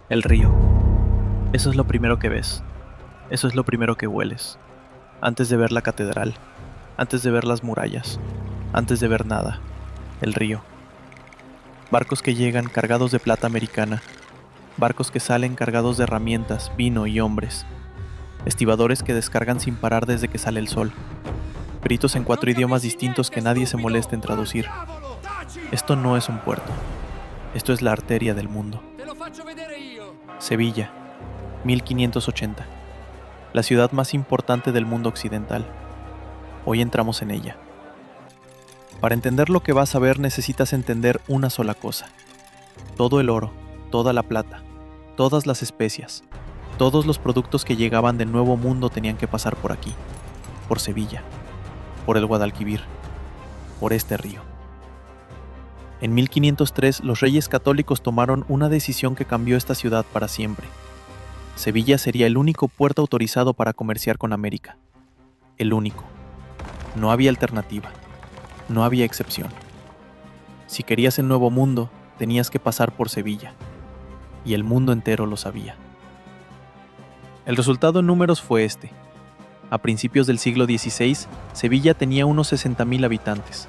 El río. Eso es lo primero que ves. Eso es lo primero que hueles. Antes de ver la catedral. Antes de ver las murallas. Antes de ver nada. El río. Barcos que llegan cargados de plata americana. Barcos que salen cargados de herramientas, vino y hombres. Estibadores que descargan sin parar desde que sale el sol. Gritos en 4 idiomas distintos que nadie se molesta en traducir. Esto no es un puerto. Esto es la arteria del mundo. Sevilla, 1580. La ciudad más importante del mundo occidental. Hoy entramos en ella. Para entender lo que vas a ver necesitas entender una sola cosa. Todo el oro, toda la plata, todas las especias, todos los productos que llegaban del Nuevo Mundo tenían que pasar por aquí, por Sevilla, por el Guadalquivir, por este río. En 1503 los reyes católicos tomaron una decisión que cambió esta ciudad para siempre. Sevilla sería el único puerto autorizado para comerciar con América. El único. No había alternativa. No había excepción. Si querías el Nuevo Mundo, tenías que pasar por Sevilla. Y el mundo entero lo sabía. El resultado en números fue este. A principios del siglo XVI, Sevilla tenía unos 60,000 habitantes.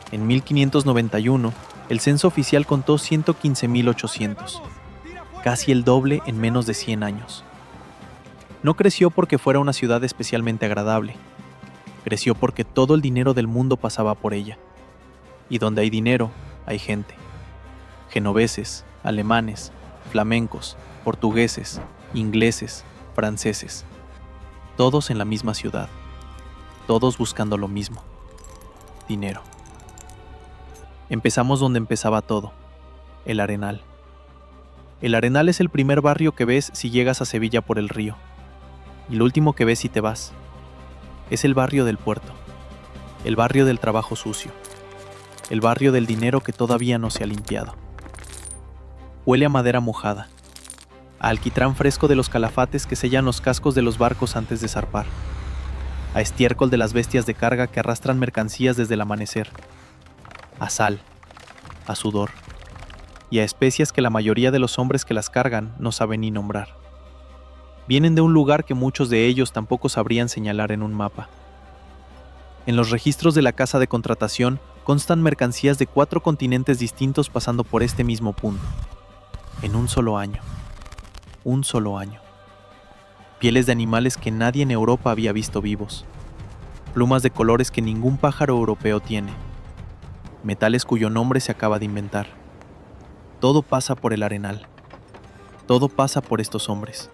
En 1591, el censo oficial contó 115,800. Casi el doble en menos de 100 años. No creció porque fuera una ciudad especialmente agradable. Creció porque todo el dinero del mundo pasaba por ella. Y donde hay dinero, hay gente. Genoveses, alemanes, flamencos, portugueses, ingleses, franceses. Todos en la misma ciudad. Todos buscando lo mismo. Dinero. Empezamos donde empezaba todo. El Arenal. El Arenal es el primer barrio que ves si llegas a Sevilla por el río. Y el último que ves si te vas. Es el barrio del puerto. El barrio del trabajo sucio. El barrio del dinero que todavía no se ha limpiado. Huele a madera mojada. A alquitrán fresco de los calafates que sellan los cascos de los barcos antes de zarpar. A estiércol de las bestias de carga que arrastran mercancías desde el amanecer. A sal. A sudor. Y a especias que la mayoría de los hombres que las cargan no saben ni nombrar. Vienen de un lugar que muchos de ellos tampoco sabrían señalar en un mapa. En los registros de la casa de contratación constan mercancías de 4 continentes distintos pasando por este mismo punto. En un solo año. Un solo año. Pieles de animales que nadie en Europa había visto vivos. Plumas de colores que ningún pájaro europeo tiene. Metales cuyo nombre se acaba de inventar. Todo pasa por el Arenal. Todo pasa por estos hombres.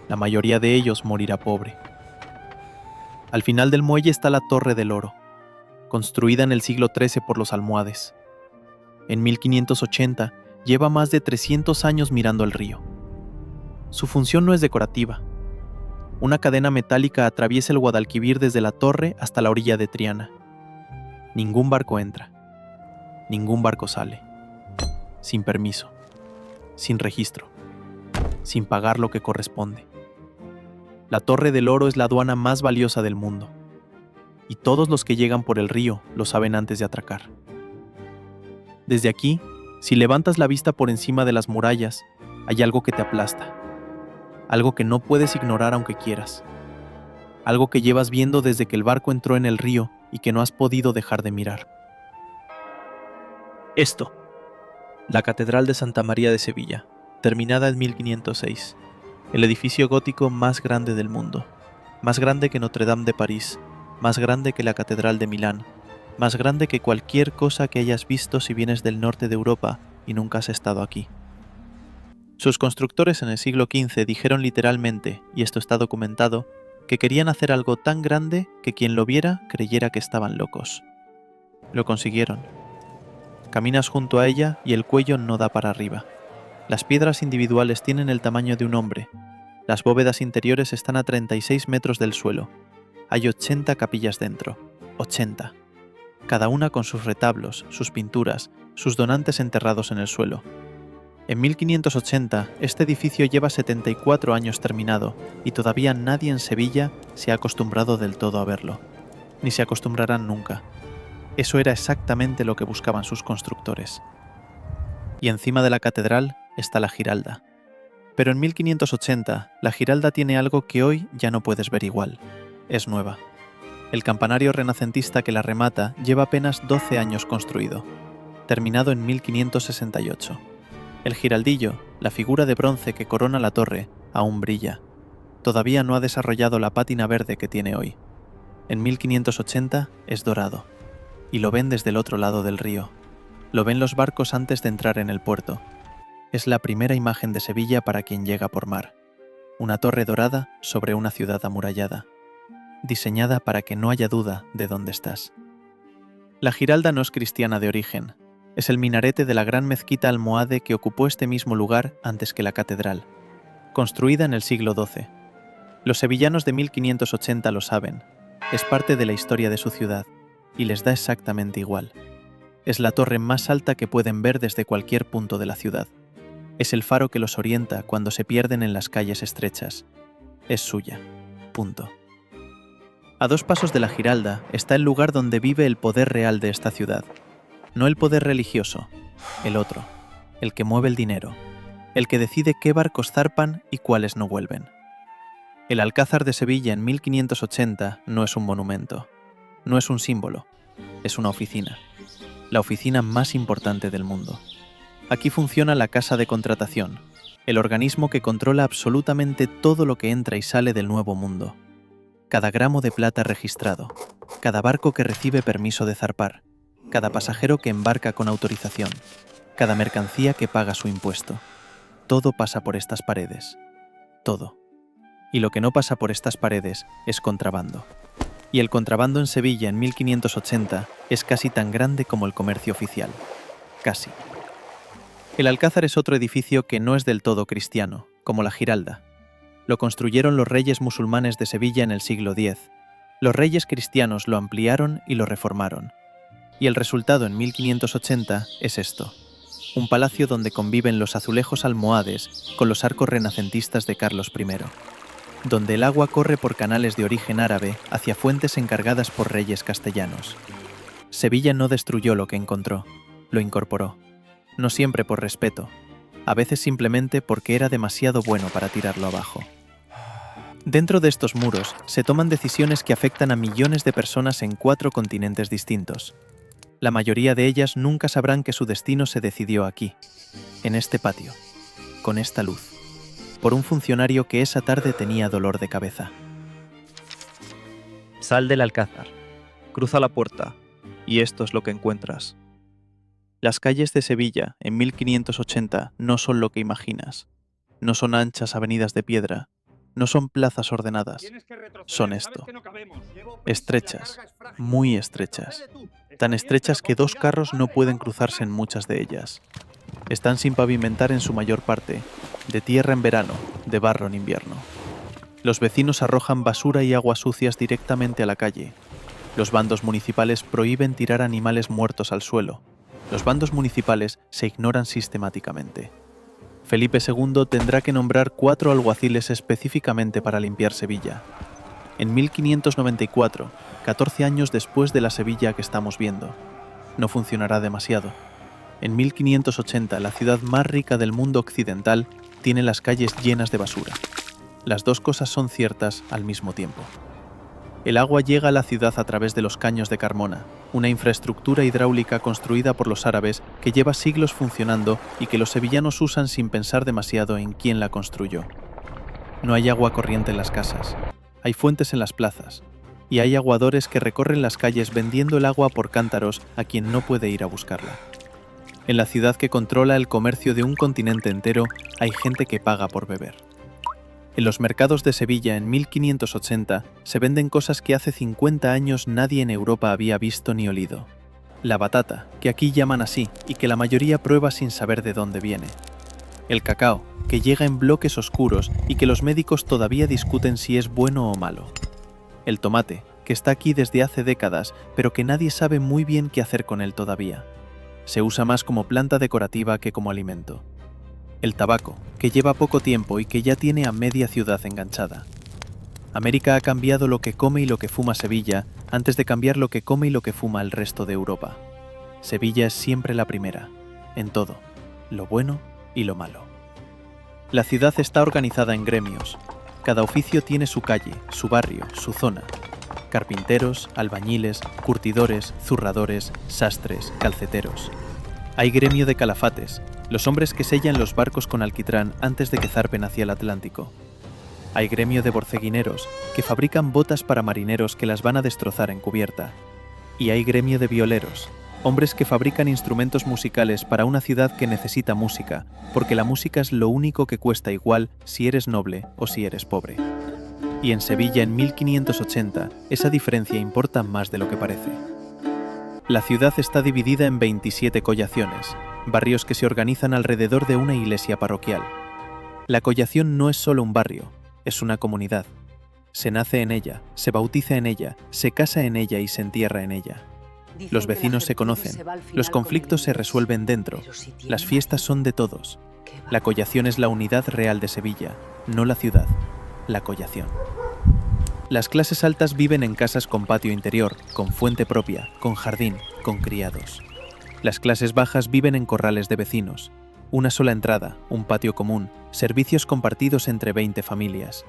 La mayoría de ellos morirá pobre. Al final del muelle está la Torre del Oro, construida en el siglo XIII por los almohades. En 1580 lleva más de 300 años mirando el río. Su función no es decorativa. Una cadena metálica atraviesa el Guadalquivir desde la torre hasta la orilla de Triana. Ningún barco entra. Ningún barco sale. Sin permiso. Sin registro. Sin pagar lo que corresponde. La Torre del Oro es la aduana más valiosa del mundo. Y todos los que llegan por el río lo saben antes de atracar. Desde aquí, si levantas la vista por encima de las murallas, hay algo que te aplasta. Algo que no puedes ignorar aunque quieras. Algo que llevas viendo desde que el barco entró en el río y que no has podido dejar de mirar. Esto. La Catedral de Santa María de Sevilla, terminada en 1506. El edificio gótico más grande del mundo. Más grande que Notre Dame de París. Más grande que la Catedral de Milán. Más grande que cualquier cosa que hayas visto si vienes del norte de Europa y nunca has estado aquí. Sus constructores en el siglo XV dijeron literalmente, y esto está documentado, que querían hacer algo tan grande que quien lo viera creyera que estaban locos. Lo consiguieron. Caminas junto a ella y el cuello no da para arriba. Las piedras individuales tienen el tamaño de un hombre. Las bóvedas interiores están a 36 metros del suelo. Hay 80 capillas dentro. 80. Cada una con sus retablos, sus pinturas, sus donantes enterrados en el suelo. En 1580, este edificio lleva 74 años terminado y todavía nadie en Sevilla se ha acostumbrado del todo a verlo. Ni se acostumbrarán nunca. Eso era exactamente lo que buscaban sus constructores. Y encima de la catedral está la Giralda, Pero en 1580, la Giralda tiene algo que hoy ya no puedes ver igual. Es nueva. El campanario renacentista que la remata lleva apenas 12 años construido, terminado en 1568. El giraldillo, la figura de bronce que corona la torre, aún brilla. Todavía no ha desarrollado la pátina verde que tiene hoy. En 1580 es dorado, y lo ven desde el otro lado del río. Lo ven los barcos antes de entrar en el puerto. Es la primera imagen de Sevilla para quien llega por mar. Una torre dorada sobre una ciudad amurallada, diseñada para que no haya duda de dónde estás. La Giralda no es cristiana de origen. Es el minarete de la gran mezquita almohade que ocupó este mismo lugar antes que la catedral, construida en el siglo XII. Los sevillanos de 1580 lo saben. Es parte de la historia de su ciudad, y les da exactamente igual. Es la torre más alta que pueden ver desde cualquier punto de la ciudad. Es el faro que los orienta cuando se pierden en las calles estrechas. Es suya. Punto. A 2 pasos de la Giralda está el lugar donde vive el poder real de esta ciudad. No el poder religioso, el otro, el que mueve el dinero, el que decide qué barcos zarpan y cuáles no vuelven. El Alcázar de Sevilla en 1580 no es un monumento, no es un símbolo, es una oficina. La oficina más importante del mundo. Aquí funciona la casa de contratación, el organismo que controla absolutamente todo lo que entra y sale del Nuevo Mundo. Cada gramo de plata registrado, cada barco que recibe permiso de zarpar, cada pasajero que embarca con autorización, cada mercancía que paga su impuesto. Todo pasa por estas paredes. Todo. Y lo que no pasa por estas paredes es contrabando. Y el contrabando en Sevilla en 1580 es casi tan grande como el comercio oficial. Casi. El Alcázar es otro edificio que no es del todo cristiano, como la Giralda. Lo construyeron los reyes musulmanes de Sevilla en el siglo X. Los reyes cristianos lo ampliaron y lo reformaron. Y el resultado en 1580 es esto. Un palacio donde conviven los azulejos almohades con los arcos renacentistas de Carlos I. Donde el agua corre por canales de origen árabe hacia fuentes encargadas por reyes castellanos. Sevilla no destruyó lo que encontró, lo incorporó. No siempre por respeto, a veces simplemente porque era demasiado bueno para tirarlo abajo. Dentro de estos muros se toman decisiones que afectan a millones de personas en 4 continentes distintos. La mayoría de ellas nunca sabrán que su destino se decidió aquí, en este patio, con esta luz, por un funcionario que esa tarde tenía dolor de cabeza. Sal del Alcázar, cruza la puerta, y esto es lo que encuentras. Las calles de Sevilla en 1580 no son lo que imaginas. No son anchas avenidas de piedra, no son plazas ordenadas. Son esto. Estrechas, muy estrechas. Tan estrechas que 2 carros no pueden cruzarse en muchas de ellas. Están sin pavimentar en su mayor parte, de tierra en verano, de barro en invierno. Los vecinos arrojan basura y aguas sucias directamente a la calle. Los bandos municipales prohíben tirar animales muertos al suelo. Los bandos municipales se ignoran sistemáticamente. Felipe II tendrá que nombrar 4 alguaciles específicamente para limpiar Sevilla. En 1594, 14 años después de la Sevilla que estamos viendo. No funcionará demasiado. En 1580, la ciudad más rica del mundo occidental tiene las calles llenas de basura. Las 2 cosas son ciertas al mismo tiempo. El agua llega a la ciudad a través de los caños de Carmona, una infraestructura hidráulica construida por los árabes que lleva siglos funcionando y que los sevillanos usan sin pensar demasiado en quién la construyó. No hay agua corriente en las casas, hay fuentes en las plazas, y hay aguadores que recorren las calles vendiendo el agua por cántaros a quien no puede ir a buscarla. En la ciudad que controla el comercio de un continente entero, hay gente que paga por beber. En los mercados de Sevilla en 1580 se venden cosas que hace 50 años nadie en Europa había visto ni olido. La batata, que aquí llaman así y que la mayoría prueba sin saber de dónde viene. El cacao, que llega en bloques oscuros y que los médicos todavía discuten si es bueno o malo. El tomate, que está aquí desde hace décadas, pero que nadie sabe muy bien qué hacer con él todavía. Se usa más como planta decorativa que como alimento. El tabaco, que lleva poco tiempo y que ya tiene a media ciudad enganchada. América ha cambiado lo que come y lo que fuma Sevilla antes de cambiar lo que come y lo que fuma el resto de Europa. Sevilla es siempre la primera, en todo, lo bueno y lo malo. La ciudad está organizada en gremios. Cada oficio tiene su calle, su barrio, su zona. Carpinteros, albañiles, curtidores, zurradores, sastres, calceteros. Hay gremio de calafates, los hombres que sellan los barcos con alquitrán antes de que zarpen hacia el Atlántico. Hay gremio de borceguineros, que fabrican botas para marineros que las van a destrozar en cubierta. Y hay gremio de violeros, hombres que fabrican instrumentos musicales para una ciudad que necesita música, porque la música es lo único que cuesta igual si eres noble o si eres pobre. Y en Sevilla en 1580 esa diferencia importa más de lo que parece. La ciudad está dividida en 27 collaciones, barrios que se organizan alrededor de una iglesia parroquial. La collación no es solo un barrio, es una comunidad. Se nace en ella, se bautiza en ella, se casa en ella y se entierra en ella. Los vecinos se conocen, los conflictos se resuelven dentro, las fiestas son de todos. La collación es la unidad real de Sevilla, no la ciudad, la collación. Las clases altas viven en casas con patio interior, con fuente propia, con jardín, con criados. Las clases bajas viven en corrales de vecinos, una sola entrada, un patio común, servicios compartidos entre 20 familias.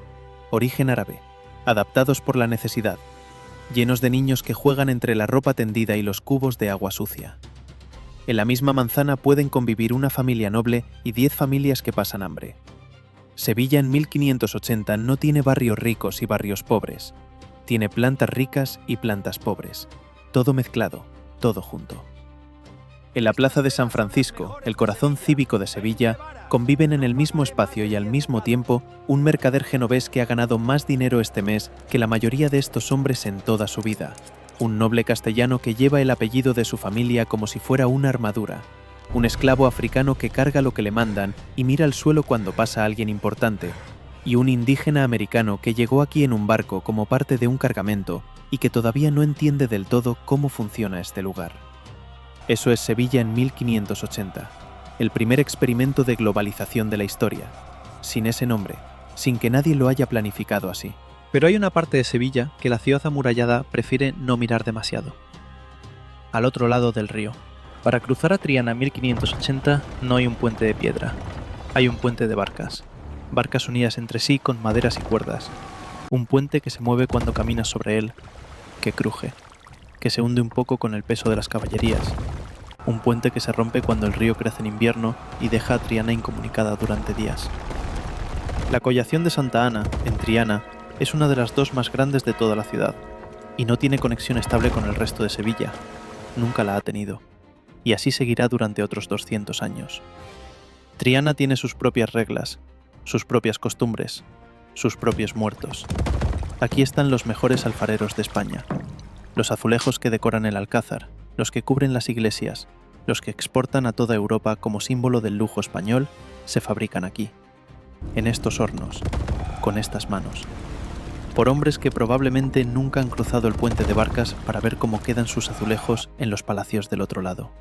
Origen árabe, adaptados por la necesidad, llenos de niños que juegan entre la ropa tendida y los cubos de agua sucia. En la misma manzana pueden convivir una familia noble y 10 familias que pasan hambre. Sevilla en 1580 no tiene barrios ricos y barrios pobres. Tiene plantas ricas y plantas pobres. Todo mezclado, todo junto. En la plaza de San Francisco, el corazón cívico de Sevilla, conviven en el mismo espacio y al mismo tiempo un mercader genovés que ha ganado más dinero este mes que la mayoría de estos hombres en toda su vida. Un noble castellano que lleva el apellido de su familia como si fuera una armadura. Un esclavo africano que carga lo que le mandan y mira al suelo cuando pasa alguien importante, y un indígena americano que llegó aquí en un barco como parte de un cargamento y que todavía no entiende del todo cómo funciona este lugar. Eso es Sevilla en 1580, el primer experimento de globalización de la historia, sin ese nombre, sin que nadie lo haya planificado así. Pero hay una parte de Sevilla que la ciudad amurallada prefiere no mirar demasiado. Al otro lado del río. Para cruzar a Triana en 1580 no hay un puente de piedra, hay un puente de barcas. Barcas unidas entre sí con maderas y cuerdas. Un puente que se mueve cuando caminas sobre él, que cruje, que se hunde un poco con el peso de las caballerías. Un puente que se rompe cuando el río crece en invierno y deja a Triana incomunicada durante días. La collación de Santa Ana, en Triana, es una de las dos más grandes de toda la ciudad, y no tiene conexión estable con el resto de Sevilla. Nunca la ha tenido. Y así seguirá durante otros 200 años. Triana tiene sus propias reglas, sus propias costumbres, sus propios muertos. Aquí están los mejores alfareros de España, los azulejos que decoran el alcázar, los que cubren las iglesias, los que exportan a toda Europa como símbolo del lujo español, se fabrican aquí, en estos hornos, con estas manos, por hombres que probablemente nunca han cruzado el puente de barcas para ver cómo quedan sus azulejos en los palacios del otro lado.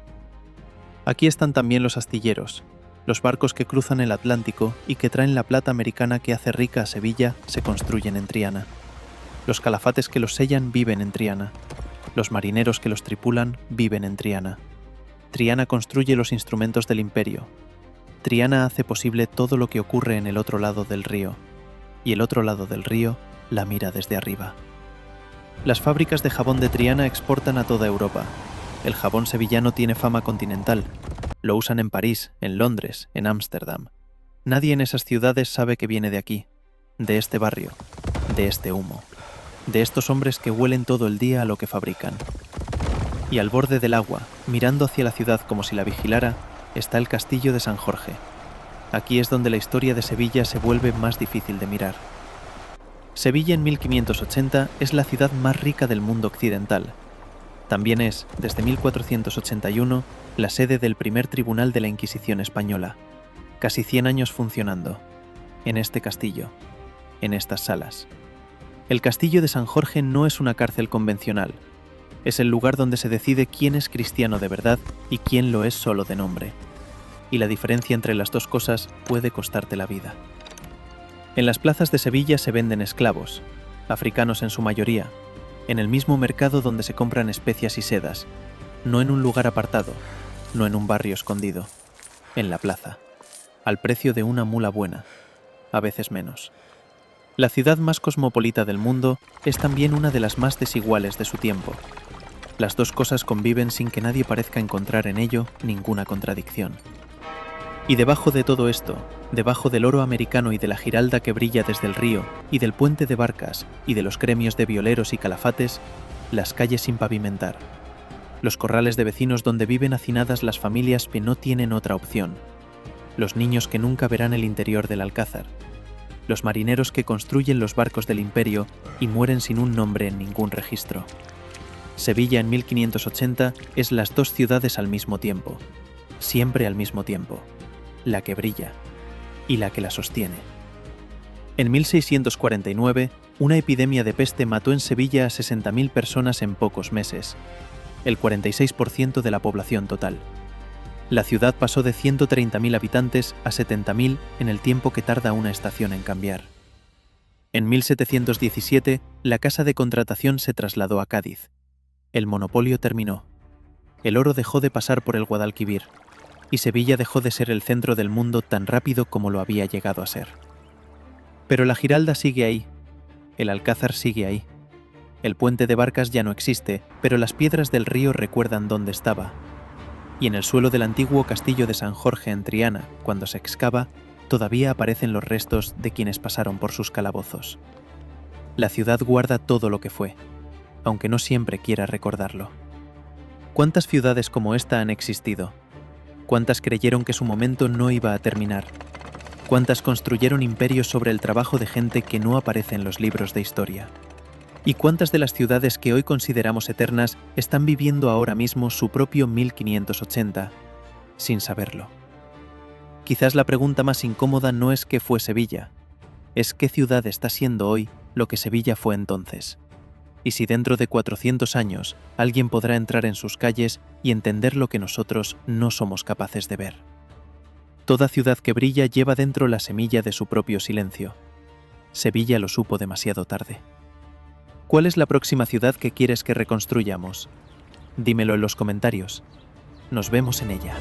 Aquí están también los astilleros, los barcos que cruzan el Atlántico y que traen la plata americana que hace rica a Sevilla, se construyen en Triana. Los calafates que los sellan viven en Triana. Los marineros que los tripulan viven en Triana. Triana construye los instrumentos del imperio. Triana hace posible todo lo que ocurre en el otro lado del río. Y el otro lado del río la mira desde arriba. Las fábricas de jabón de Triana exportan a toda Europa. El jabón sevillano tiene fama continental. Lo usan en París, en Londres, en Ámsterdam. Nadie en esas ciudades sabe que viene de aquí, de este barrio, de este humo, de estos hombres que huelen todo el día a lo que fabrican. Y al borde del agua, mirando hacia la ciudad como si la vigilara, está el castillo de San Jorge. Aquí es donde la historia de Sevilla se vuelve más difícil de mirar. Sevilla en 1580 es la ciudad más rica del mundo occidental. También es, desde 1481, la sede del primer tribunal de la Inquisición española. Casi 100 años funcionando. En este castillo. En estas salas. El castillo de San Jorge no es una cárcel convencional. Es el lugar donde se decide quién es cristiano de verdad y quién lo es solo de nombre. Y la diferencia entre las dos cosas puede costarte la vida. En las plazas de Sevilla se venden esclavos, africanos en su mayoría, en el mismo mercado donde se compran especias y sedas, no en un lugar apartado, no en un barrio escondido, en la plaza. al precio de una mula buena, a veces menos. La ciudad más cosmopolita del mundo es también una de las más desiguales de su tiempo. Las dos cosas conviven sin que nadie parezca encontrar en ello ninguna contradicción. Y debajo de todo esto, debajo del oro americano y de la giralda que brilla desde el río, y del puente de barcas, y de los gremios de violeros y calafates, las calles sin pavimentar. Los corrales de vecinos donde viven hacinadas las familias que no tienen otra opción. Los niños que nunca verán el interior del Alcázar. Los marineros que construyen los barcos del imperio y mueren sin un nombre en ningún registro. Sevilla en 1580 es las dos ciudades al mismo tiempo, siempre al mismo tiempo, la que brilla y la que la sostiene. En 1649, una epidemia de peste mató en Sevilla a 60.000 personas en pocos meses, el 46% de la población total. La ciudad pasó de 130.000 habitantes a 70.000 en el tiempo que tarda una estación en cambiar. En 1717, la casa de contratación se trasladó a Cádiz. El monopolio terminó. El oro dejó de pasar por el Guadalquivir, y Sevilla dejó de ser el centro del mundo tan rápido como lo había llegado a ser. Pero la Giralda sigue ahí, el Alcázar sigue ahí. El puente de barcas ya no existe, pero las piedras del río recuerdan dónde estaba. Y en el suelo del antiguo castillo de San Jorge en Triana, cuando se excava, todavía aparecen los restos de quienes pasaron por sus calabozos. La ciudad guarda todo lo que fue, aunque no siempre quiera recordarlo. ¿Cuántas ciudades como esta han existido? ¿Cuántas creyeron que su momento no iba a terminar? ¿Cuántas construyeron imperios sobre el trabajo de gente que no aparece en los libros de historia? ¿Y cuántas de las ciudades que hoy consideramos eternas están viviendo ahora mismo su propio 1580, sin saberlo? Quizás la pregunta más incómoda no es qué fue Sevilla, es qué ciudad está siendo hoy lo que Sevilla fue entonces. Y si dentro de 400 años alguien podrá entrar en sus calles y entender lo que nosotros no somos capaces de ver. Toda ciudad que brilla lleva dentro la semilla de su propio silencio. Sevilla lo supo demasiado tarde. ¿Cuál es la próxima ciudad que quieres que reconstruyamos? Dímelo en los comentarios. Nos vemos en ella.